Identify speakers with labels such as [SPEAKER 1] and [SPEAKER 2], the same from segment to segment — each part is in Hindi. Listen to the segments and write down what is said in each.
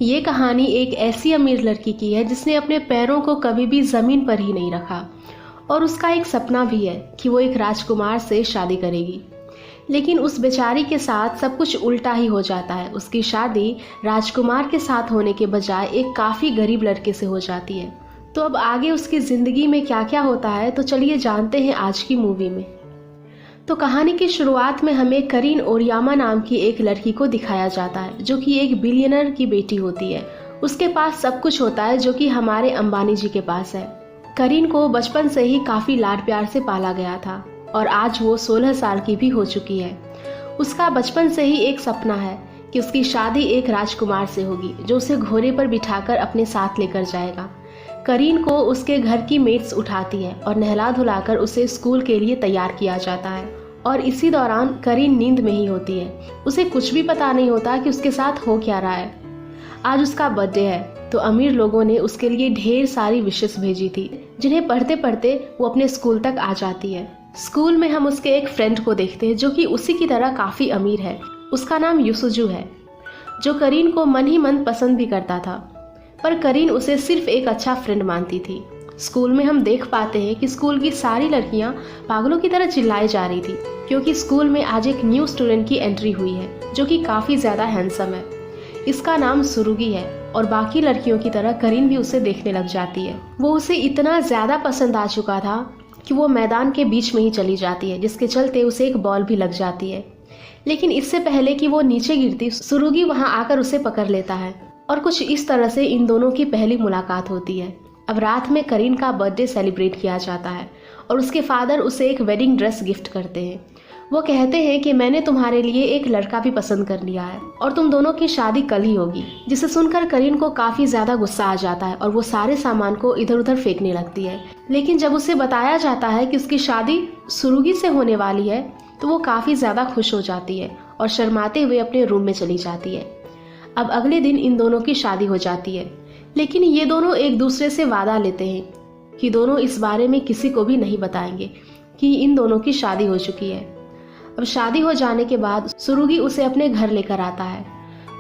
[SPEAKER 1] ये कहानी एक ऐसी अमीर लड़की की है जिसने अपने पैरों को कभी भी जमीन पर ही नहीं रखा और उसका एक सपना भी है कि वो एक राजकुमार से शादी करेगी। लेकिन उस बेचारी के साथ सब कुछ उल्टा ही हो जाता है। उसकी शादी राजकुमार के साथ होने के बजाय एक काफ़ी गरीब लड़के से हो जाती है। तो अब आगे उसकी ज़िंदगी में क्या क्या होता है, तो चलिए जानते हैं आज की मूवी में। तो कहानी की शुरुआत में हमें करीन ओरियामा नाम की एक लड़की को दिखाया जाता है जो कि एक बिलियनर की बेटी होती है। उसके पास सब कुछ होता है जो कि हमारे अंबानी जी के पास है। करीन को बचपन से ही काफ़ी लाड प्यार से पाला गया था और आज वो 16 साल की भी हो चुकी है। उसका बचपन से ही एक सपना है कि उसकी शादी एक राजकुमार से होगी जो उसे घोड़े पर बिठाकर अपने साथ लेकर जाएगा। करीन को उसके घर की मेड्स उठाती है और नहला धुलाकर उसे स्कूल के लिए तैयार किया जाता है और इसी दौरान करीन नींद में ही होती है। उसे कुछ भी पता नहीं होता कि उसके साथ हो क्या रहा है। आज उसका बर्थडे है तो अमीर लोगों ने उसके लिए ढेर सारी विशेस भेजी थी जिन्हें पढ़ते पढ़ते वो अपने स्कूल तक आ जाती है। स्कूल में हम उसके एक फ्रेंड को देखते हैं जो कि उसी की तरह काफ़ी अमीर है। उसका नाम युसुजू है जो करीन को मन ही मन पसंद भी करता था, पर करीन उसे सिर्फ एक अच्छा फ्रेंड मानती थी। स्कूल में हम देख पाते हैं कि स्कूल की सारी लड़कियां पागलों की तरह चिल्लाई जा रही थी क्योंकि स्कूल में आज एक न्यू स्टूडेंट की एंट्री हुई है जो कि काफ़ी ज़्यादा हैंडसम है। इसका नाम सुरुगी है और बाकी लड़कियों की तरह करीन भी उसे देखने लग जाती है। वो उसे इतना ज़्यादा पसंद आ चुका था कि वो मैदान के बीच में ही चली जाती है, जिसके चलते उसे एक बॉल भी लग जाती है। लेकिन इससे पहले कि वो नीचे गिरती, सुरुगी वहाँ आकर उसे पकड़ लेता है और कुछ इस तरह से इन दोनों की पहली मुलाकात होती है। अब रात में करीन का बर्थडे सेलिब्रेट किया जाता है और उसके फादर उसे एक वेडिंग ड्रेस गिफ्ट करते हैं। वो कहते हैं कि मैंने तुम्हारे लिए एक लड़का भी पसंद कर लिया है और तुम दोनों की शादी कल ही होगी। जिसे सुनकर करीन को काफ़ी ज़्यादा गुस्सा आ जाता है और वो सारे सामान को इधर उधर फेंकने लगती है। लेकिन जब उसे बताया जाता है कि उसकी शादी सुरुगी से होने वाली है तो वो काफ़ी ज़्यादा खुश हो जाती है और शर्माते हुए अपने रूम में चली जाती है। अब अगले दिन इन दोनों की शादी हो जाती है, लेकिन ये दोनों एक दूसरे से वादा लेते हैं कि दोनों इस बारे में किसी को भी नहीं बताएंगे कि इन दोनों की शादी हो चुकी है। अब शादी हो जाने के बाद सुरुगी उसे अपने घर लेकर आता है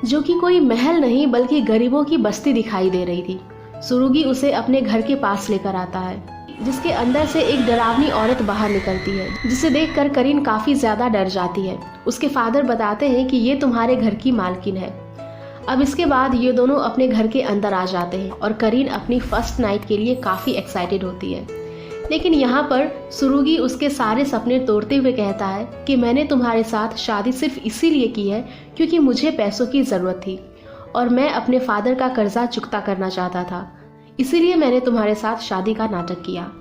[SPEAKER 1] जो कि कोई महल नहीं बल्कि गरीबों की बस्ती दिखाई दे रही थी। सुरुगी उसे अपने घर के पास लेकर आता है जिसके अंदर से एक डरावनी औरत बाहर निकलती है जिसे देखकर करीन काफ़ी ज़्यादा डर जाती है। उसके फादर बताते हैं कि ये तुम्हारे घर की मालकिन है। अब इसके बाद ये दोनों अपने घर के अंदर आ जाते हैं और करीन अपनी फर्स्ट नाइट के लिए काफ़ी एक्साइटेड होती है। लेकिन यहाँ पर सुरुगी उसके सारे सपने तोड़ते हुए कहता है कि मैंने तुम्हारे साथ शादी सिर्फ इसीलिए की है क्योंकि मुझे पैसों की ज़रूरत थी और मैं अपने फादर का कर्जा चुकता करना चाहता था, इसीलिए मैंने तुम्हारे साथ शादी का नाटक किया।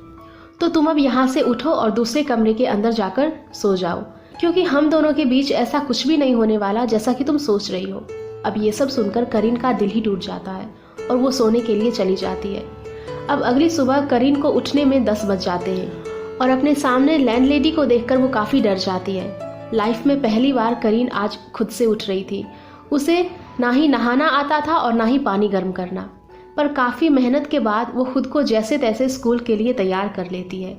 [SPEAKER 1] तो तुम अब यहाँ से उठो और दूसरे कमरे के अंदर जाकर सो जाओ क्योंकि हम दोनों के बीच ऐसा कुछ भी नहीं होने वाला जैसा कि तुम सोच रही हो। अब ये सब सुनकर करीन का दिल ही टूट जाता है और वो सोने के लिए चली जाती है। अब अगली सुबह करीन को उठने में 10 बज जाते हैं और अपने सामने लैंडलेडी को देखकर वो काफ़ी डर जाती है। लाइफ में पहली बार करीन आज खुद से उठ रही थी। उसे ना ही नहाना आता था और ना ही पानी गर्म करना, पर काफ़ी मेहनत के बाद वो खुद को जैसे तैसे स्कूल के लिए तैयार कर लेती है।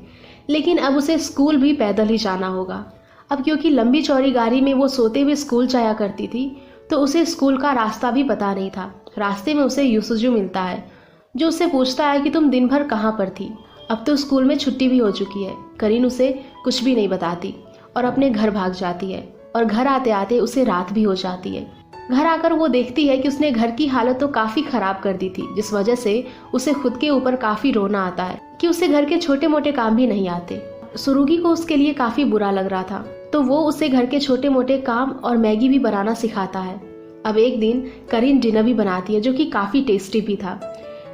[SPEAKER 1] लेकिन अब उसे स्कूल भी पैदल ही जाना होगा। अब क्योंकि लंबी चौड़ी गाड़ी में वो सोते हुए स्कूल जाया करती थी तो उसे स्कूल का रास्ता भी पता नहीं था। रास्ते में उसे युसुजू मिलता है जो उससे पूछता है कि तुम दिन भर कहाँ पर थी। अब तो स्कूल में छुट्टी भी हो चुकी है। करीन उसे कुछ भी नहीं बताती और अपने घर भाग जाती है और घर आते आते उसे रात भी हो जाती है। घर आकर वो देखती है कि उसने घर की हालत तो काफ़ी ख़राब कर दी थी, जिस वजह से उसे खुद के ऊपर काफ़ी रोना आता है कि उसे घर के छोटे मोटे काम भी नहीं आते। सुरुगी को उसके लिए काफ़ी बुरा लग रहा था तो वो उसे घर के छोटे मोटे काम और मैगी भी बनाना सिखाता है। अब एक दिन करीन डिनर भी बनाती है जो कि काफ़ी टेस्टी भी था,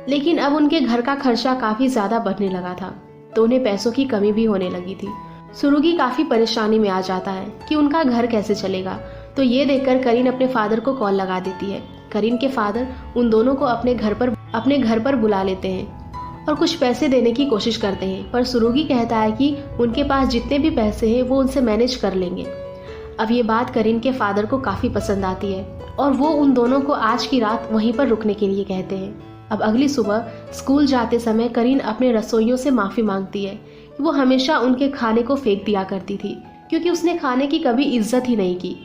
[SPEAKER 1] लेकिन अब उनके घर का खर्चा काफ़ी ज़्यादा बढ़ने लगा था तो उन्हें पैसों की कमी भी होने लगी थी। सुरुगी काफ़ी परेशानी में आ जाता है कि उनका घर कैसे चलेगा। तो ये देखकर करीन अपने फादर को कॉल लगा देती है। करीन के फादर उन दोनों को अपने घर पर बुला लेते हैं और कुछ पैसे देने की कोशिश करते हैं, पर सुरुगी कहता है कि उनके पास जितने भी पैसे हैं वो उनसे मैनेज कर लेंगे। अब ये बात करीन के फादर को काफ़ी पसंद आती है और वो उन दोनों को आज की रात वहीं पर रुकने के लिए कहते हैं। अब अगली सुबह स्कूल जाते समय करीन अपने रसोइयों से माफ़ी मांगती है कि वो हमेशा उनके खाने को फेंक दिया करती थी क्योंकि उसने खाने की कभी इज्जत ही नहीं की।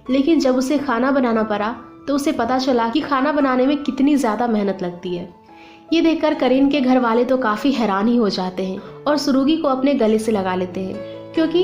[SPEAKER 1] लेकिन जब उसे खाना बनाना पड़ा तो उसे पता चला कि खाना बनाने में कितनी ज़्यादा मेहनत लगती है। ये देखकर करीन के घर वाले तो काफ़ी हैरान ही हो जाते हैं और सुरुगी को अपने गले से लगा लेते हैं, क्योंकि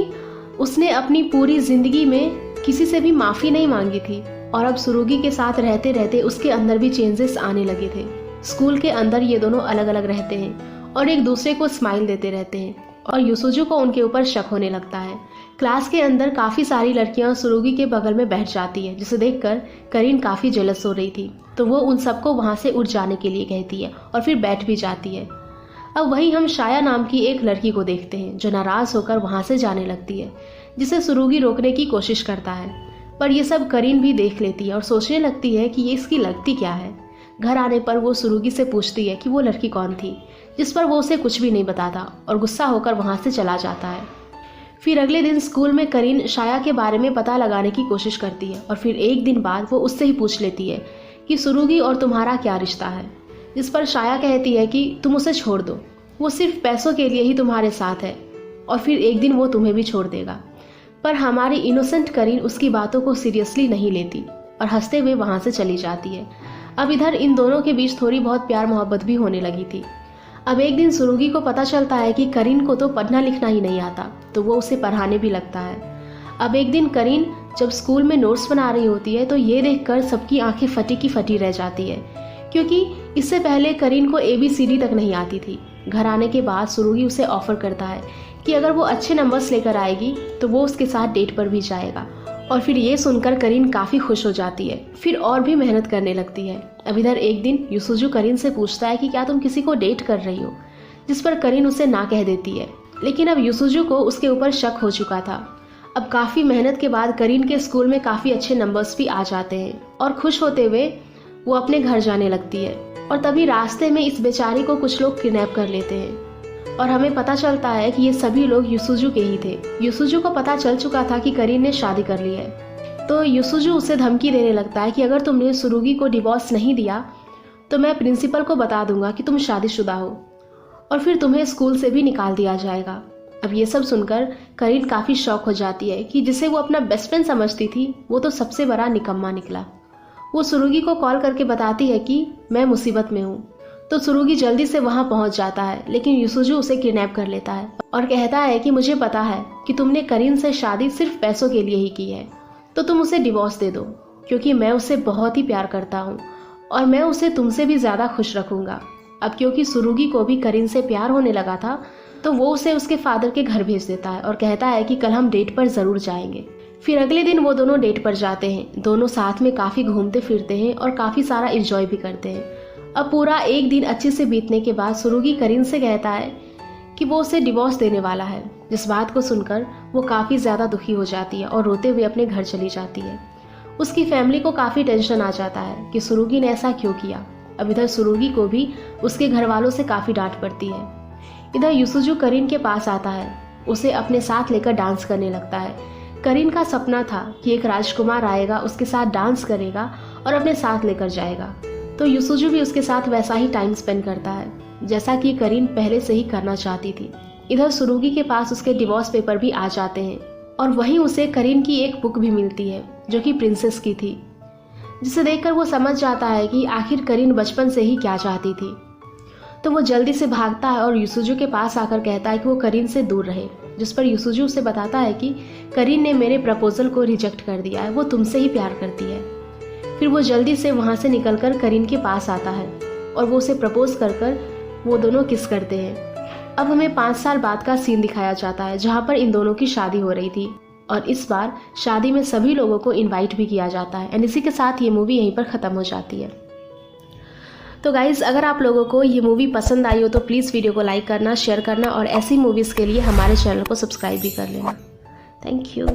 [SPEAKER 1] उसने अपनी पूरी ज़िंदगी में किसी से भी माफ़ी नहीं मांगी थी और अब सुरुगी के साथ रहते रहते उसके अंदर भी चेंजेस आने लगे थे। स्कूल के अंदर ये दोनों अलग अलग रहते हैं और एक दूसरे को स्माइल देते रहते हैं और यूसुजू को उनके ऊपर शक होने लगता है। क्लास के अंदर काफ़ी सारी लड़कियां सुरुगी के बगल में बैठ जाती है, जिसे देखकर करीन काफ़ी जेलस हो रही थी, तो वो उन सबको वहाँ से उठ जाने के लिए कहती है और फिर बैठ भी जाती है। अब वहीं हम शाया नाम की एक लड़की को देखते हैं जो नाराज़ होकर वहाँ से जाने लगती है, जिसे सुरुगी रोकने की कोशिश करता है, पर यह सब करीन भी देख लेती है और सोचने लगती है कि ये इसकी लगती क्या है। घर आने पर वो सुरुगी से पूछती है कि वो लड़की कौन थी, जिस पर वो उसे कुछ भी नहीं बताता और गुस्सा होकर वहाँ से चला जाता है। फिर अगले दिन स्कूल में करीन शाया के बारे में पता लगाने की कोशिश करती है और फिर एक दिन बाद वो उससे ही पूछ लेती है कि सुरुगी और तुम्हारा क्या रिश्ता है, जिस पर शाया कहती है कि तुम उसे छोड़ दो, वो सिर्फ पैसों के लिए ही तुम्हारे साथ है और फिर एक दिन वो तुम्हें भी छोड़ देगा। पर हमारी इनोसेंट करीन उसकी बातों को सीरियसली नहीं लेती और हंसते हुए वहाँ से चली जाती है। अब इधर इन दोनों के बीच थोड़ी बहुत प्यार मोहब्बत भी होने लगी थी। अब एक दिन सुरुगी को पता चलता है कि करीन को तो पढ़ना लिखना ही नहीं आता, तो वो उसे पढ़ाने भी लगता है। अब एक दिन करीन जब स्कूल में नोट्स बना रही होती है तो ये देखकर सबकी आंखें फटी की फटी रह जाती है, क्योंकि इससे पहले करीन को ABCD तक नहीं आती थी। घर आने के बाद सुरुगी उसे ऑफर करता है कि अगर वो अच्छे नंबर्स लेकर आएगी तो वो उसके साथ डेट पर भी जाएगा और फिर ये सुनकर करीन काफ़ी खुश हो जाती है, फिर और भी मेहनत करने लगती है। अब इधर एक दिन यूसुजू करीन से पूछता है कि क्या तुम किसी को डेट कर रही हो, जिस पर करीन उसे ना कह देती है, लेकिन अब यूसुजू को उसके ऊपर शक हो चुका था। अब काफ़ी मेहनत के बाद करीन के स्कूल में काफ़ी अच्छे नंबर्स भी आ जाते हैं और खुश होते हुए वो अपने घर जाने लगती है और तभी रास्ते में इस बेचारी को कुछ लोग किडनैप कर लेते हैं और हमें पता चलता है कि ये सभी लोग यूसुजू के ही थे। यूसुजू को पता चल चुका था कि करीन ने शादी कर ली है, तो यूसुजू उसे धमकी देने लगता है कि अगर तुमने सुरुगी को डिवोर्स नहीं दिया तो मैं प्रिंसिपल को बता दूंगा कि तुम शादीशुदा हो और फिर तुम्हें स्कूल से भी निकाल दिया जाएगा। अब ये सब सुनकर करीन काफ़ी शॉक हो जाती है कि जिसे वो अपना बेस्ट फ्रेंड समझती थी वो तो सबसे बड़ा निकम्मा निकला। वो सुरुगी को कॉल करके बताती है कि मैं मुसीबत में हूँ, तो सुरुगी जल्दी से वहाँ पहुँच जाता है, लेकिन यूसुजू उसे किडनैप कर लेता है और कहता है कि मुझे पता है कि तुमने करीन से शादी सिर्फ पैसों के लिए ही की है, तो तुम उसे डिवोर्स दे दो, क्योंकि मैं उसे बहुत ही प्यार करता हूँ और मैं उसे तुमसे भी ज़्यादा खुश रखूँगा। अब क्योंकि सुरुगी को भी करीन से प्यार होने लगा था, तो वो उसे उसके फादर के घर भेज देता है और कहता है कि कल हम डेट पर ज़रूर जाएंगे। फिर अगले दिन वो दोनों डेट पर जाते हैं। दोनों साथ में काफ़ी घूमते फिरते हैं और काफ़ी सारा एंजॉय भी करते हैं। अब पूरा एक दिन अच्छे से बीतने के बाद सुरुगी करीन से कहता है कि वो उसे डिवोर्स देने वाला है, जिस बात को सुनकर वो काफ़ी ज़्यादा दुखी हो जाती है और रोते हुए अपने घर चली जाती है। उसकी फैमिली को काफ़ी टेंशन आ जाता है कि सुरुगी ने ऐसा क्यों किया। अब इधर सुरुगी को भी उसके घर वालों से काफ़ी डांट पड़ती है। इधर यूसुजू करीन के पास आता है, उसे अपने साथ लेकर डांस करने लगता है। करीन का सपना था कि एक राजकुमार आएगा, उसके साथ डांस करेगा और अपने साथ लेकर जाएगा, तो यूसुजू भी उसके साथ वैसा ही टाइम स्पेंड करता है जैसा कि करीन पहले से ही करना चाहती थी। इधर सुरुगी के पास उसके डिवोर्स पेपर भी आ जाते हैं और वहीं उसे करीन की एक बुक भी मिलती है जो कि प्रिंसेस की थी, जिसे देखकर वो समझ जाता है कि आखिर करीन बचपन से ही क्या चाहती थी। तो वो जल्दी से भागता है और यूसुजू के पास आकर कहता है कि वो करीन से दूर रहे, जिस पर यूसुजू उसे बताता है कि करीन ने मेरे प्रपोजल को रिजेक्ट कर दिया है, वो तुमसे ही प्यार करती है। फिर वो जल्दी से वहाँ से निकलकर करीन के पास आता है और वो उसे प्रपोज कर वो दोनों किस करते हैं। अब हमें 5 साल बाद का सीन दिखाया जाता है जहाँ पर इन दोनों की शादी हो रही थी और इस बार शादी में सभी लोगों को इनवाइट भी किया जाता है। एंड इसी के साथ ये मूवी यहीं पर ख़त्म हो जाती है। तो गाइज़, अगर आप लोगों को ये मूवी पसंद आई हो तो प्लीज़ वीडियो को लाइक करना, शेयर करना और ऐसी मूवीज़ के लिए हमारे चैनल को सब्सक्राइब भी कर लेना। Thank you.